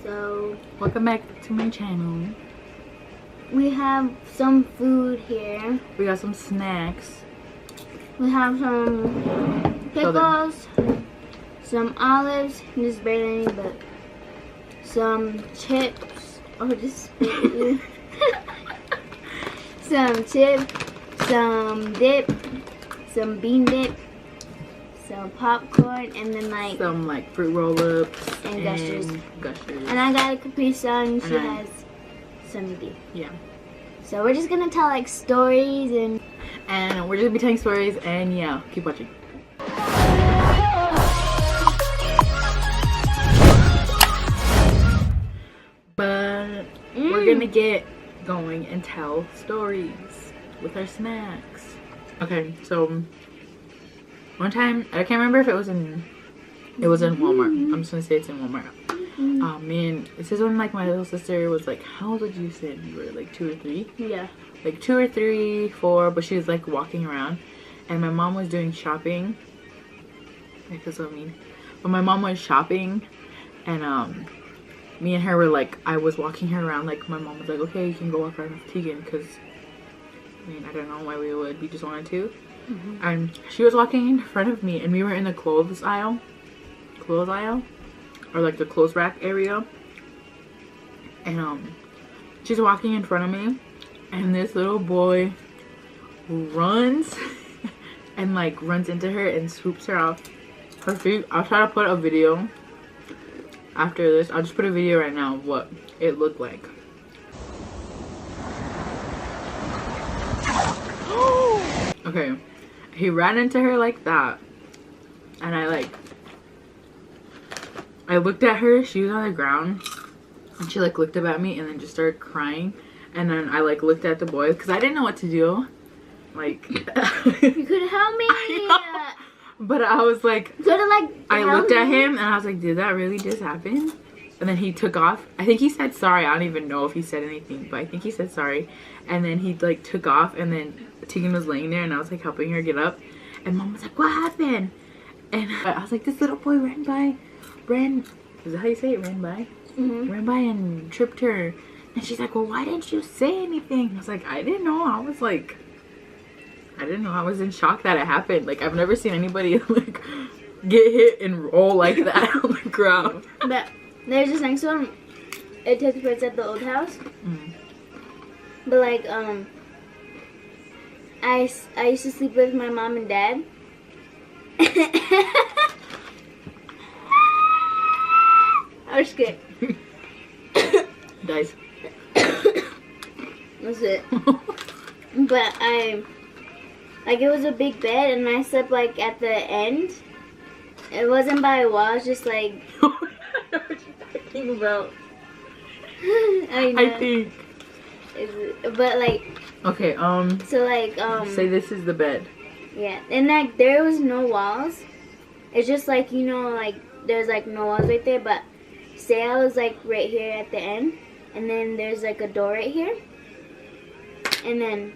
So welcome back to my channel. we have some food here. We got some snacks. We have some pickles, some olives, this is barely any, but some chips, or just some chips, some dip, some bean dip, some popcorn, and then like some like fruit roll-ups and gushers. Gushers. And I got a Capri Sun. She has Sunny D. Yeah. So we're just gonna tell like stories and we're just gonna be telling stories, and yeah, keep watching. But we're gonna get going and tell stories with our snacks. Okay, so one time, I can't remember if it was in Walmart. I'm just gonna say it's in Walmart. This is when like my little sister was like, how old did you say you were? Like 2 or 3? yeah. Like 2 or 3, 4, but she was like walking around, and my mom was doing shopping. I feel so mean. But my mom was shopping, and me and her were like, I was walking her around, like my mom was like, okay, you can go walk around with Tegan, because I mean, I don't know why we would, we just wanted to. And she was walking in front of me, and we were in the clothes aisle, or like the clothes rack area, and she's walking in front of me, and this little boy runs and like runs into her and swoops her off her feet. I'll try to put a video after this. I'll just put a video right now of what it looked like. Okay, he ran into her like that, and I looked at her. She was on the ground, and she like looked up at me and then just started crying. And then I like looked at the boys because I didn't know what to do. Like You could help me. But I was like, I looked me. at him and I was like, did that really just happen? And then he took off. I think he said sorry. I don't even know if he said anything, but I think he said sorry. And then he like took off, and then Tegan was laying there, and I was like helping her get up, and Mom was like, what happened? And I was like, this little boy ran, is that how you say it? Ran by and tripped her. And she's like, well, why didn't you say anything? I was like, I didn't know. I was in shock that it happened. Like, I've never seen anybody like get hit and roll like that on the ground. But there's this next one. It takes place at the old house. But like I used to sleep with my mom and dad. I was scared. Guys. That's it. But it was a big bed, and I slept like at the end. It wasn't by a wall, it was just like I know what you're talking about. I think. But like, okay, so like say this is the bed. Yeah, and like there was no walls. It's just like, you know, like there's like no walls right there, but say I was like right here at the end, and then there's like a door right here, and then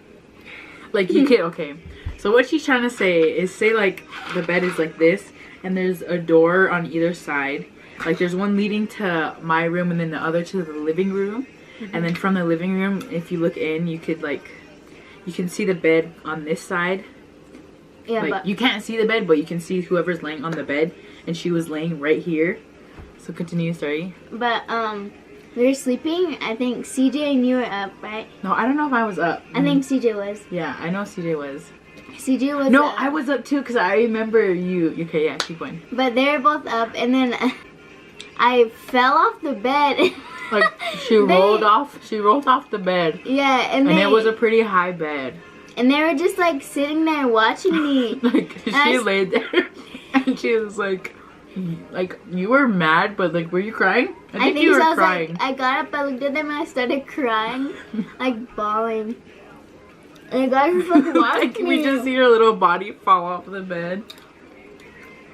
like you can, okay, so what she's trying to say is, say like the bed is like this, and there's a door on either side. Like there's one leading to my room, and then the other to the living room. And then from the living room, if you look in, you could like, you can see the bed on this side. yeah, like, but you can't see the bed, but you can see whoever's laying on the bed, and she was laying right here. So continue, sorry. But we were sleeping. I think CJ and you were up, right? No, I don't know if I was up. I think CJ was. Yeah, I know CJ was. CJ was. No, up. I was up too, because I remember you. Okay, yeah, keep going. But they were both up, and then I fell off the bed. Like she rolled off the bed. Yeah, and it was a pretty high bed. And they were just like sitting there watching me. Like she laid there, and she was like you were mad, but like, were you crying? I think you were crying. Like, I got up, I looked at them, and I started crying, like bawling. And the guys just like watched me. We just see her little body fall off the bed.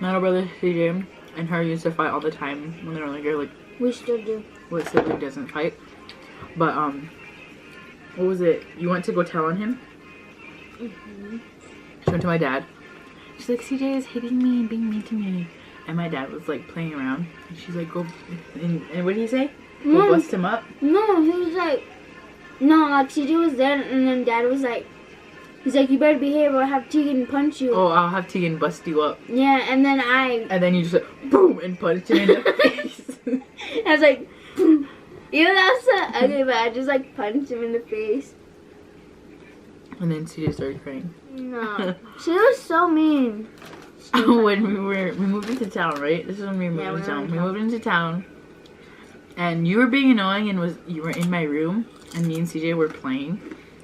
My little brother CJ and her used to fight all the time when they were younger. Like, we still do. What sibling doesn't fight? But what was it? You went to go tell on him? She went to my dad. She's like, CJ is hitting me and being mean to me. And my dad was like playing around. And she's like, go. And what did he say? We'll bust him up? No, he was like, no, like CJ was there, and then Dad was like, he's like, you better behave or I'll have Tegan punch you. Oh, I'll have Tegan bust you up. Yeah, and then you just like, boom, and punch him in the face. I was like, boom. Even though that was so ugly, but I just like punched him in the face. And then CJ started crying. No, she was so mean. When we moved into town, right? This is when we moved into town. We moved into town, and you were being annoying, and you were in my room, and me and CJ were playing.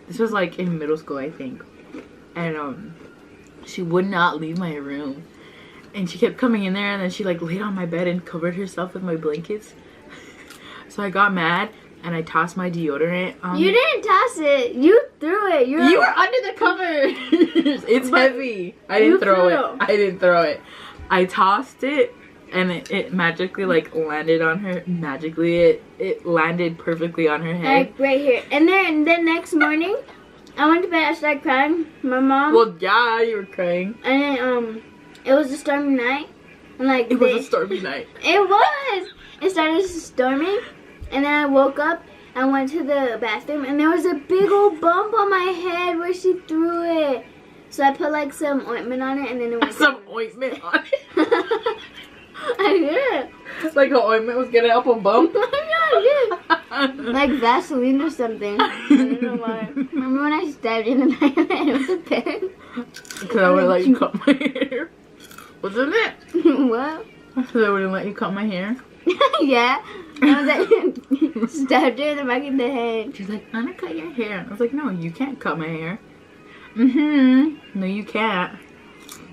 This was like in middle school, I think, and she would not leave my room, and she kept coming in there, and then she like laid on my bed and covered herself with my blankets. So I got mad. And I tossed my deodorant. You didn't toss it. You threw it. You were under the covers. It's heavy. I didn't throw it. I didn't throw it. I tossed it, and it magically like landed on her. Magically, it landed perfectly on her head. Like right here. And then the next morning, I went to bed. I started crying. My mom. Well, yeah, you were crying. And then it was a stormy night. And like it was a stormy night. It was. It started storming. And then I woke up and went to the bathroom, and there was a big old bump on my head where she threw it. So I put like some ointment on it, and then it went some ointment on it? I did. Like the ointment was gonna help a bump? Yeah, I did. Like Vaseline or something. I don't know why. Remember when I stabbed you in the night and it was a pen? Because I wouldn't let you cut my hair. Wasn't it? What? Because I wouldn't let you cut my hair. Yeah. I was like, stabbed her in the back of the head. She's like, I'm gonna cut your hair. I was like, no, you can't cut my hair. No, you can't.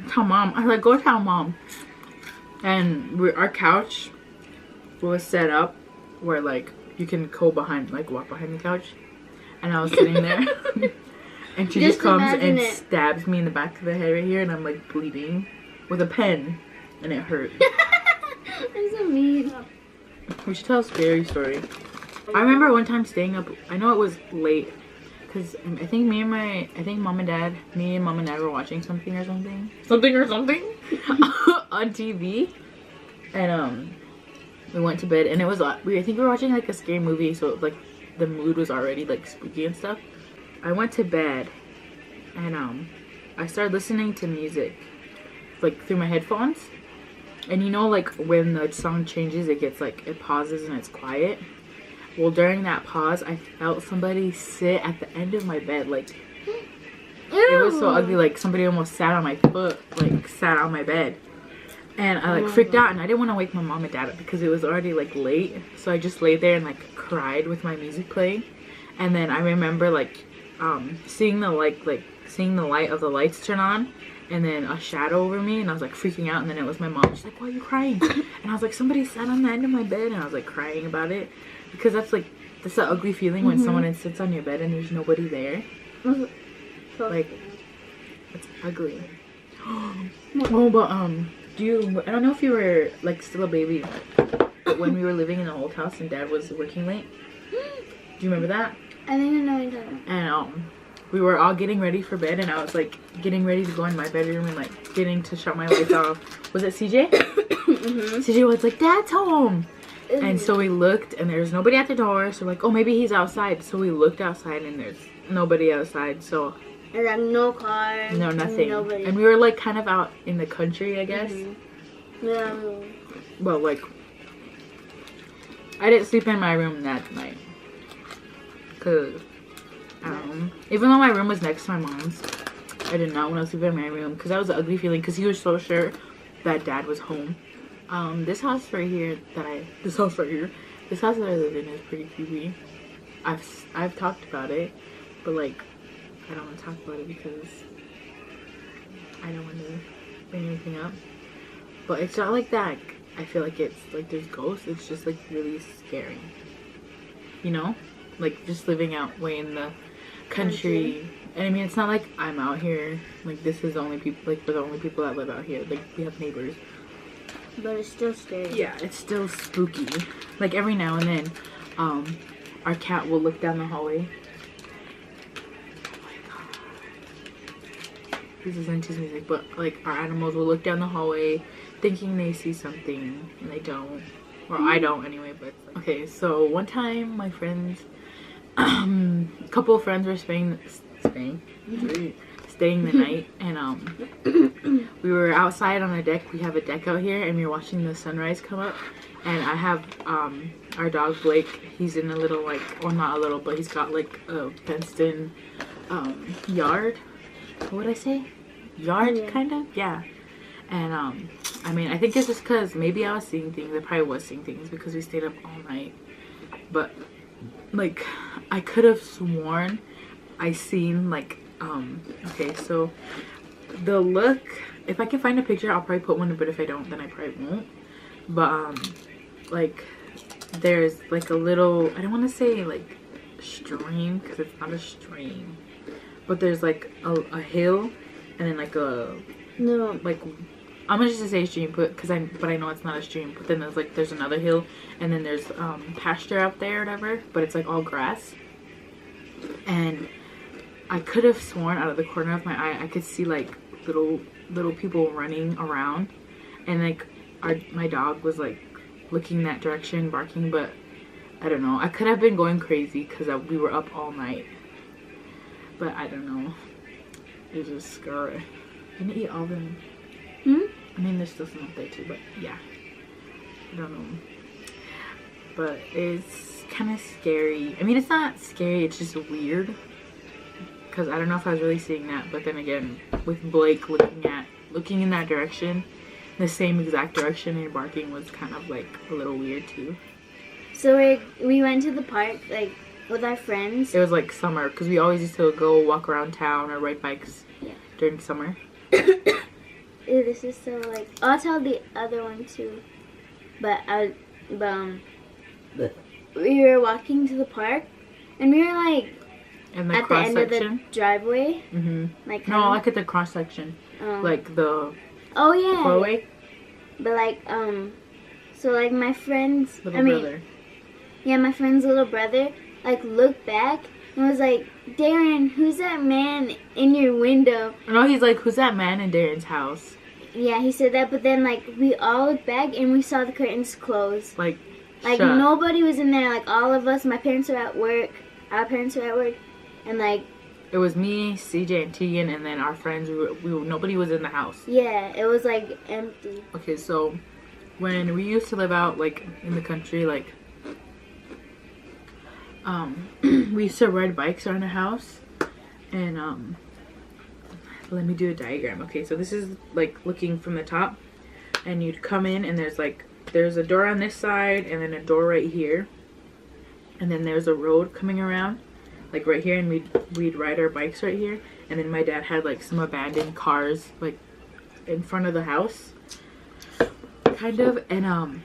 Tell mom. I was like, go tell mom. And our couch was set up where like you can go behind, like walk behind the couch. And I was sitting there. And she just comes and stabs me in the back of the head right here, and I'm like bleeding with a pen, and it hurt. I'm so mean. We should tell a scary story. I remember one time staying up. I know it was late, cause I think mom and dad were watching something on TV, and we went to bed, and it was I think we were watching like a scary movie, so like the mood was already like spooky and stuff. I went to bed, and I started listening to music, like through my headphones. And you know, like when the song changes, it gets like, it pauses and it's quiet. Well, during that pause, I felt somebody sit at the end of my bed. Like, it was so ugly. Like somebody almost sat on my foot, like sat on my bed. And I like freaked out, and I didn't want to wake my mom and dad up because it was already like late. So I just laid there and like cried with my music playing. And then I remember like seeing the light of the lights turn on. And then a shadow over me, and I was like freaking out. And then it was my mom. She's like, why are you crying? And I was like, somebody sat on the end of my bed. And I was like crying about it, because that's the ugly feeling when someone sits on your bed and there's nobody there. Like, it's ugly. Oh, but I don't know if you were like still a baby, but when we were living in the old house and dad was working late. Do you remember that? I think I know what you're talking about. And we were all getting ready for bed, and I was like getting ready to go in my bedroom and like getting to shut my lights off. Was it CJ? CJ was like, Dad's home. And so we looked, and there's nobody at the door. So like, oh, maybe he's outside. So we looked outside, and there's nobody outside. So there's like no car, no nothing. Nobody. And we were like kind of out in the country, I guess. Yeah. Well, like I didn't sleep in my room that night, cause even though my room was next to my mom's, I did not want to sleep in my room because that was an ugly feeling, because he was so sure that dad was home. This house right here that I live in is pretty creepy. I've talked about it, but like I don't want to talk about it because I don't want to bring anything up. But it's not like that. I feel like it's like there's ghosts. It's just like really scary. You know, like just living out way in the country. And I mean, it's not like I'm out here. Like this is the only people. Like we're the only people that live out here. Like we have neighbors. But it's still scary. Yeah, it's still spooky. Like every now and then, our cat will look down the hallway. Oh my god. This isn't his music, but like our animals will look down the hallway thinking they see something, and they don't. Or I don't anyway, but okay, so one time my friends, a couple of friends were staying the night, and we were outside on a deck. We have a deck out here, and we were watching the sunrise come up. And I have our dog Blake. He's in a little, like, well, not a little, but he's got like a fenced in yard. What would I say? Yard, kind of, yeah. And I mean, I think it's just because maybe I was seeing things. I probably was seeing things because we stayed up all night. But like, I could have sworn I seen like okay, so the look, if I can find a picture I'll probably put one, but if I don't then I probably won't. But like there's like a little, I don't want to say like stream because it's not a stream, but there's like a hill and then like a like, I'm gonna just say stream, but I know it's not a stream. But then there's another hill, and then there's pasture out there, or whatever. But it's like all grass, and I could have sworn out of the corner of my eye I could see like little people running around, and like my dog was like looking that direction, barking. But I don't know. I could have been going crazy because we were up all night. But I don't know. It's just scary. I'm gonna eat all of them. I mean, there's still some up there too, but yeah. I don't know. But it's kind of scary. I mean, it's not scary, it's just weird. Because I don't know if I was really seeing that. But then again, with Blake looking in that direction, the same exact direction and barking was kind of like a little weird too. So we went to the park, like, with our friends. It was like summer, because we always used to go walk around town or ride bikes during summer. Ew, this is so like, I'll tell the other one too. But we were walking to the park, and we were like in the at the end of the driveway. Like no, like at the cross section, like the four-way. But like so like my friend's brother. Yeah, my friend's little brother like looked back and was like, Darren, who's that man in your window? No, he's like, who's that man in Darren's house? Yeah, he said that, but then like we all looked back and we saw the curtains closed. Like nobody was in there. Like all of us, my parents were at work, our parents were at work, and like it was me, CJ, and Tegan, and then our friends. Nobody was in the house. Yeah, it was like empty. Okay, so when we used to live out like in the country, like we used to ride bikes around the house, and let me do a diagram. Okay, so this is like looking from the top, and you'd come in and there's a door on this side and then a door right here, and then there's a road coming around like right here, and we'd ride our bikes right here. And then my dad had like some abandoned cars like in front of the house kind of, and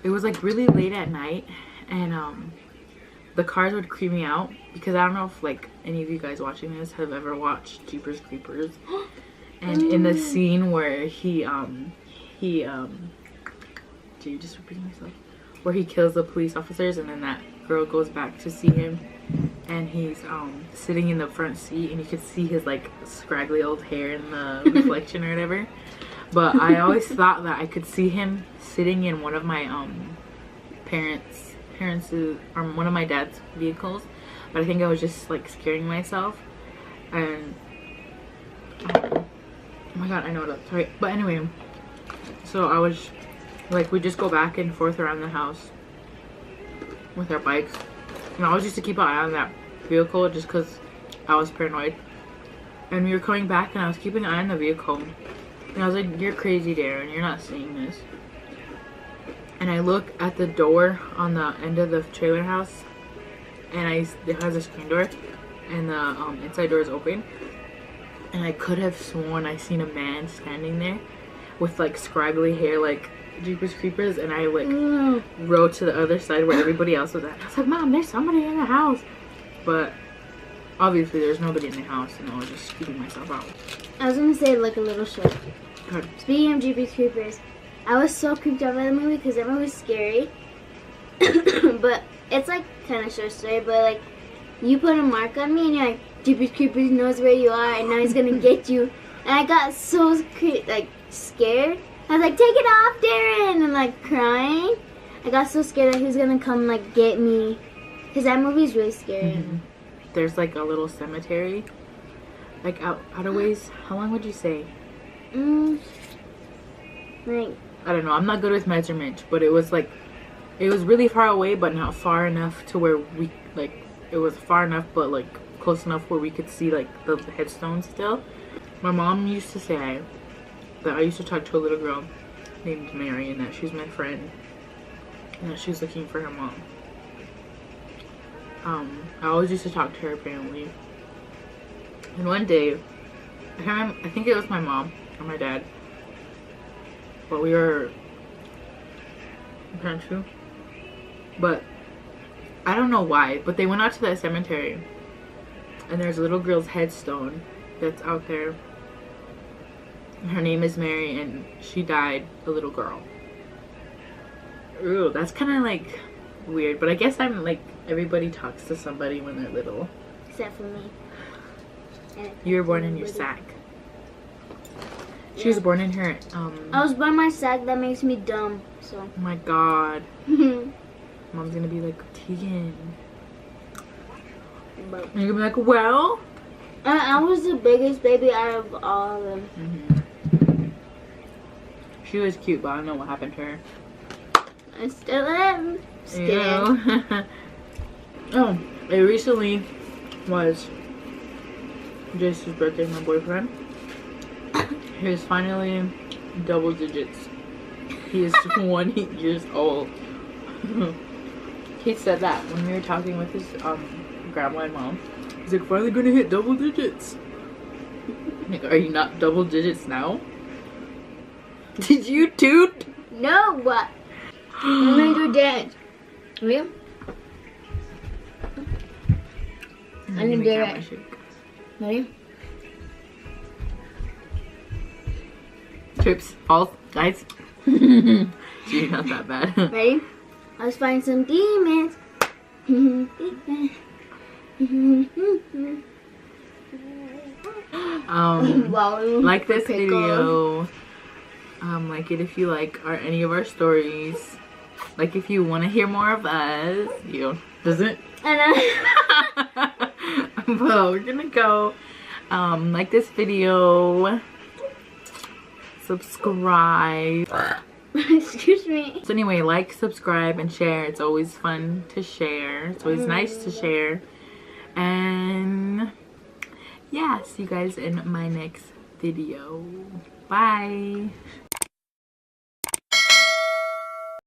it was like really late at night, and the cars would creep me out because I don't know if like any of you guys watching this have ever watched Jeepers Creepers. And in the scene where he just repeating myself, where he kills the police officers, and then that girl goes back to see him, and he's sitting in the front seat, and you could see his like scraggly old hair in the reflection or whatever. But I always thought that I could see him sitting in one of my parents' or one of my dad's vehicles, but I think I was just like scaring myself. And oh my god, I know that's right. But anyway, so I was like, we just go back and forth around the house with our bikes, and I always used to keep an eye on that vehicle just because I was paranoid. And we were coming back, and I was keeping an eye on the vehicle, and I was like, you're crazy, Darren, you're not seeing this. And I look at the door on the end of the trailer house, and it has a screen door, and the inside door is open. And I could have sworn I seen a man standing there with like scraggly hair like Jeepers Creepers, and I like rode to the other side where everybody else was at. I was like, Mom, there's somebody in the house. But obviously there's nobody in the house, and I was just keeping myself out. I was gonna say like a little shit. Speaking of Jeepers Creepers, I was so creeped out by the movie because that movie was scary. But it's like kind of short story, but like you put a mark on me and you're like, Jeepers Creepers knows where you are and now he's gonna get you. And I got so scared. I was like, take it off, Darren, and like crying. I got so scared that he was gonna come like get me, cause that movie's really scary. Mm-hmm. There's like a little cemetery, like out a ways. How long would you say? Like, I don't know. I'm not good with measurements, but it was really far away, but not far enough to where we like. It was far enough, but like close enough where we could see like the headstones still. My mom used to say that I used to talk to a little girl named Mary, and that she's my friend, and that she's looking for her mom. I always used to talk to her apparently. And one day, I think it was my mom or my dad, but we were, I'm not sure, but I don't know why, but they went out to that cemetery, and there's a little girl's headstone that's out there. Her name is Mary, and she died a little girl. Ooh, that's kind of like weird, but I guess I'm like, everybody talks to somebody when they're little. except for me. You were born in your sack. She was born in her, I was born in my sack. That makes me dumb, so. oh my god. Mom's gonna be like, Tegan. But And you're gonna be like, well? I was the biggest baby out of all of them. She was cute, but I don't know what happened to her. I still am. Still. Ew. Oh, it recently was Jason's birthday, my boyfriend. He was finally double digits. He is 20 years old. He said that when we were talking with his grandma and mom. He's like, finally gonna hit double digits. I'm like, are you not double digits now? Did you toot? No, what? I'm gonna do dance. Ready? I'm gonna do it. Ready? Trips, falls, guys. She's not that bad. Ready? Let's find some demons. Like this video. Like it if you like any of our stories. Like if you want to hear more of us. You doesn't. But we're gonna go. Like this video. Subscribe. Excuse me. So anyway, like, subscribe, and share. It's always fun to share. It's always nice to share. And yeah, see you guys in my next video. Bye.